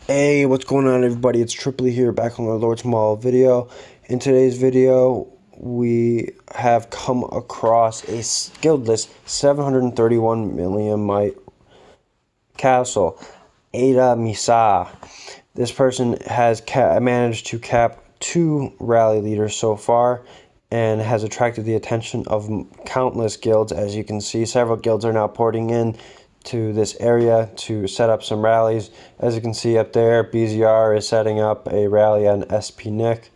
Hey, what's going on, everybody? It's Triply here, back on the Lord's Mall video. In today's video, we have come across a skilled list 731 million mite castle, Ada Misa. This person has managed to cap 2 rally leaders so far and has attracted the attention of countless guilds. As you can see, several guilds are now porting in to this area to set up some rallies. As you can see up there, BZR is setting up a rally on SP Nick.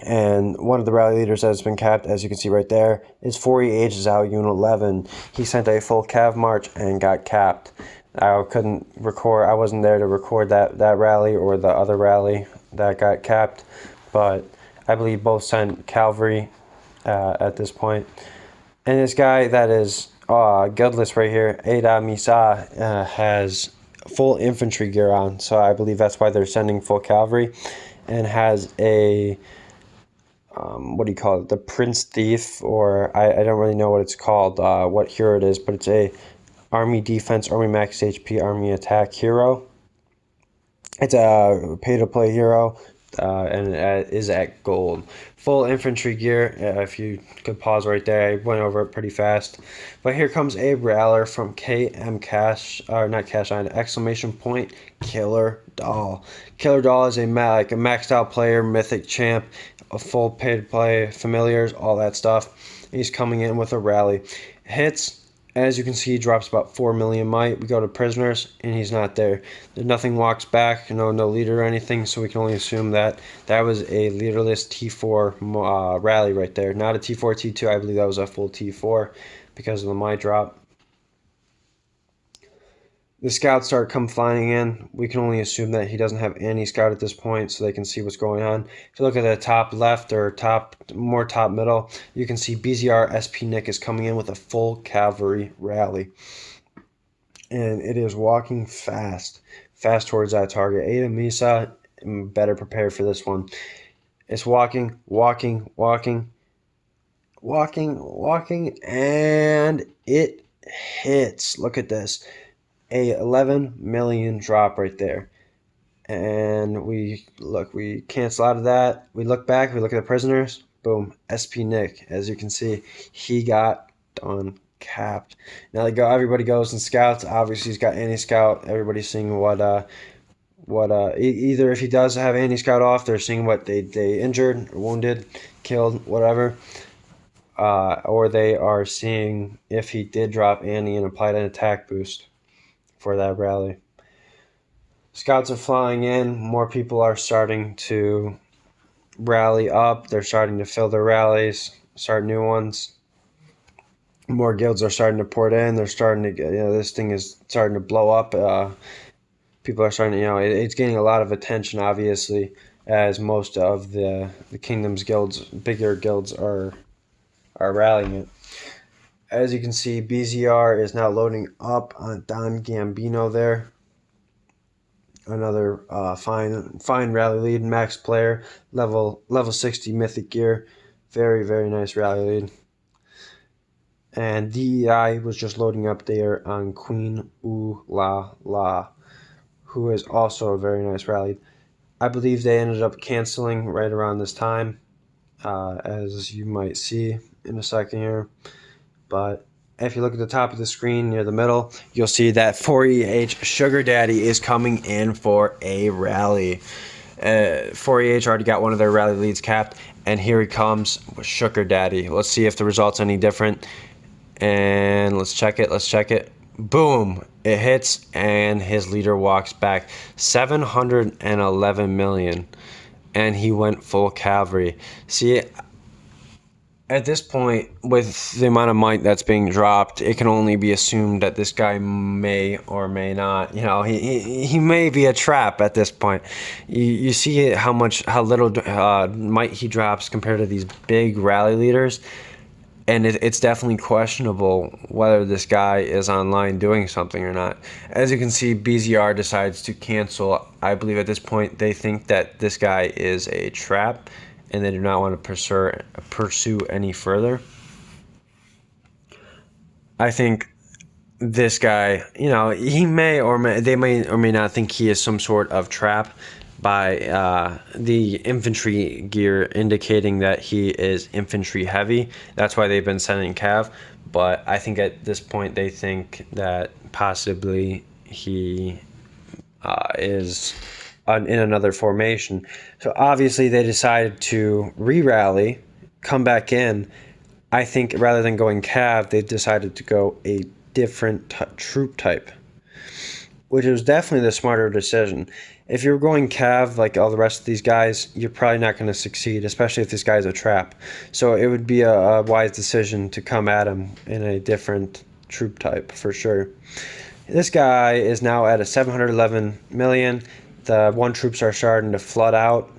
And one of the rally leaders that has been capped, as you can see right there, is 4EH Zhao Yun 11. He sent a full cav march and got capped. I couldn't record, I wasn't there to record that rally or the other rally that got capped, but I believe both sent cavalry at this point. And this guy that is guildless right here, Ada Misa, has full infantry gear on, so I believe that's why they're sending full cavalry, and has a what do you call it? The Prince Thief, or I don't really know what it's called, what hero it is, but it's a Army Defense, Army Max HP, Army Attack hero. It's a pay-to-play hero, and it is at gold. Full infantry gear, if you could pause right there, I went over it pretty fast. But here comes a Raller from KM Cash, or not Cash Iron, exclamation point, Killer Doll. Killer Doll is a maxed out player, mythic champ, a full pay-to-play, familiars, all that stuff. He's coming in with a rally. Hits, as you can see, he drops about 4 million might. We go to prisoners, and he's not there. There's nothing walks back, no leader or anything, so we can only assume that that was a leaderless T4 rally right there. Not a T4, T2. I believe that was a full T4 because of the might drop. The scouts start come flying in. We can only assume that he doesn't have any scout at this point, so they can see what's going on. If you look at the top left or more top middle, you can see BZR SP Nick is coming in with a full cavalry rally. And it is walking fast towards that target. Ada Misa, better prepared for this one. It's walking, and it hits. Look at this. A 11 million drop right there. And we cancel out of that. We look back, we look at the prisoners. Boom, SP Nick. As you can see, he got done capped. Now everybody goes and scouts. Obviously, he's got anti-scout. Everybody's seeing either if he does have anti-scout off, they're seeing what they injured, or wounded, killed, whatever. Or they are seeing if he did drop anti and applied an attack boost for that rally. Scouts are flying in. More people are starting to rally up. They're starting to fill their rallies, start new ones. More guilds are starting to pour in. They're starting to get, this thing is starting to blow up. People are starting to, it's gaining a lot of attention, obviously, as most of the kingdom's guilds, bigger guilds, are rallying it. As you can see, BZR is now loading up on Don Gambino there. Another fine rally lead, max player, level 60 mythic gear. Very, very nice rally lead. And DEI was just loading up there on Queen Ooh La La, who is also a very nice rally. I believe they ended up canceling right around this time, as you might see in a second here. But if you look at the top of the screen near the middle, you'll see that 4EH Sugar Daddy is coming in for a rally. 4EH already got one of their rally leads capped, and here he comes with Sugar Daddy. Let's see if the result's any different. And let's check it. Boom! It hits, and his leader walks back. 711 million. And he went full cavalry. See, at this point, with the amount of might that's being dropped, it can only be assumed that this guy may or may not, he may be a trap at this point. You see how little might he drops compared to these big rally leaders, and it's definitely questionable whether this guy is online doing something or not. As you can see, BZR decides to cancel. I believe at this point they think that this guy is a trap, and they do not want to pursue any further. I think this guy, he they may or may not think he is some sort of trap by the infantry gear indicating that he is infantry heavy. That's why they've been sending Cav. But I think at this point they think that possibly he is in another formation. So obviously they decided to re-rally, come back in. I think rather than going Cav, they decided to go a different troop type, which was definitely the smarter decision. If you're going Cav like all the rest of these guys, you're probably not going to succeed, especially if this guy's a trap. So it would be a wise decision to come at him in a different troop type for sure. This guy is now at a 711 million. The one troops are starting to flood out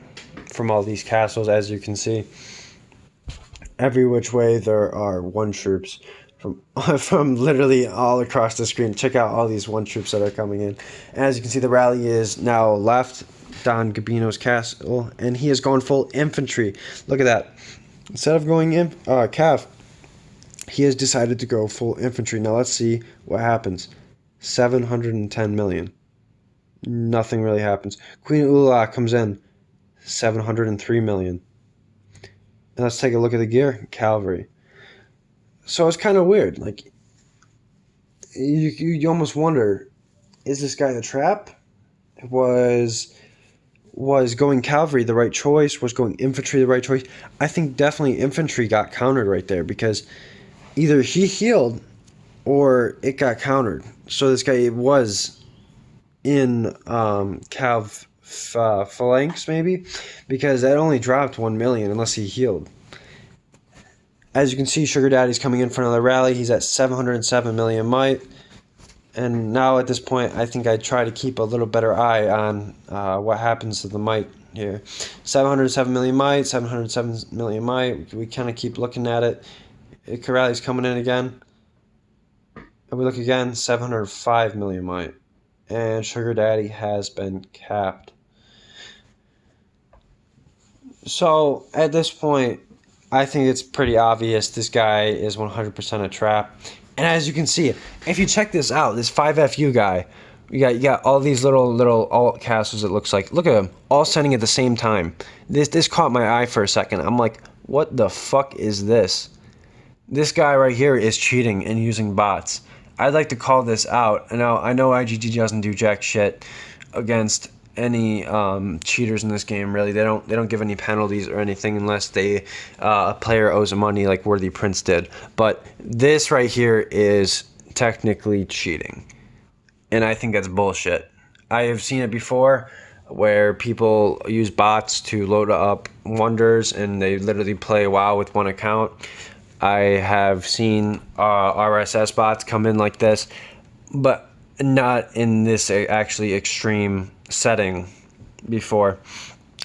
from all these castles, as you can see. Every which way there are one troops from literally all across the screen. Check out all these one troops that are coming in. And as you can see, the rally is now left Don Gabino's castle, and he is going full infantry. Look at that. Instead of going Cav, he has decided to go full infantry. Now let's see what happens. 710 million. Nothing really happens. Queen Ula comes in. 703 million. And let's take a look at the gear. Cavalry. So it's kind of weird. Like, you almost wonder, is this guy a trap? Was going cavalry the right choice? Was going infantry the right choice? I think definitely infantry got countered right there, because either he healed or it got countered. So this guy was in Cav phalanx maybe, because that only dropped 1 million unless he healed. As you can see, Sugar Daddy's coming in for another rally. He's at 707 million might. And now at this point, I think I try to keep a little better eye on what happens to the might here. 707 million might, 707 million might. We kind of keep looking at it. Corrali's coming in again. And we look again, 705 million might. And Sugar Daddy has been capped. So at this point, I think it's pretty obvious this guy is 100% a trap. And as you can see, if you check this out, this 5FU guy, you got all these little alt castles, it looks like. Look at them, all sending at the same time. This caught my eye for a second. I'm like, what the fuck is this? This guy right here is cheating and using bots. I'd like to call this out. Now, I know IGG doesn't do jack shit against any cheaters in this game. Really, they don't give any penalties or anything unless a player owes them money, like Worthy Prince did. But this right here is technically cheating, and I think that's bullshit. I have seen it before where people use bots to load up wonders and they literally play WoW with one account. I have seen RSS bots come in like this, but not in this actually extreme setting before,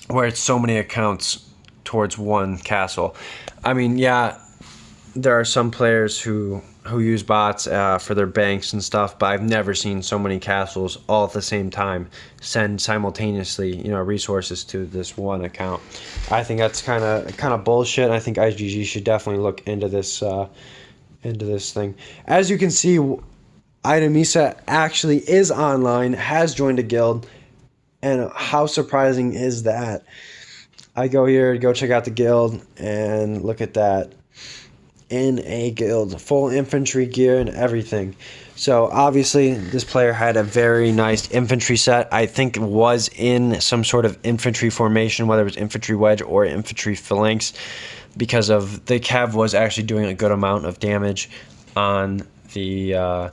where it's so many accounts towards one castle. I mean, yeah, there are some players who use bots for their banks and stuff, but I've never seen so many castles all at the same time send simultaneously, resources to this one account. I think that's kind of bullshit. I think IGG should definitely look into this thing. As you can see, Itemisa actually is online, has joined a guild, and how surprising is that? I go here to go check out the guild, and look at that. In a guild, full infantry gear and everything. So obviously this player had a very nice infantry set. I think it was in some sort of infantry formation, whether it was infantry wedge or infantry phalanx, because of the Cav was actually doing a good amount of damage on the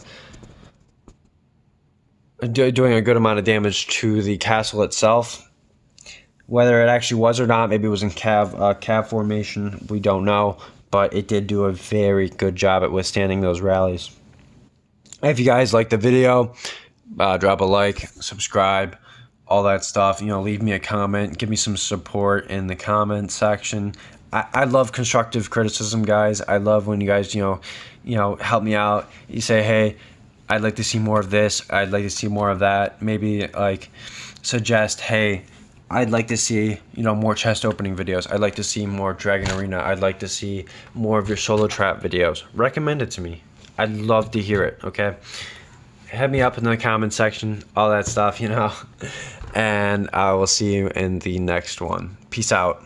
doing a good amount of damage to the castle itself. Whether it actually was or not, maybe it was in Cav formation, we don't know. But it did do a very good job at withstanding those rallies. If you guys liked the video, drop a like, subscribe, all that stuff. Leave me a comment, give me some support in the comment section. I love constructive criticism, guys. I love when you guys, help me out. You say, hey, I'd like to see more of this. I'd like to see more of that. Maybe like suggest, hey, I'd like to see, more chest opening videos. I'd like to see more Dragon Arena. I'd like to see more of your solo trap videos. Recommend it to me. I'd love to hear it, okay? Hit me up in the comment section, all that stuff, you know. And I will see you in the next one. Peace out.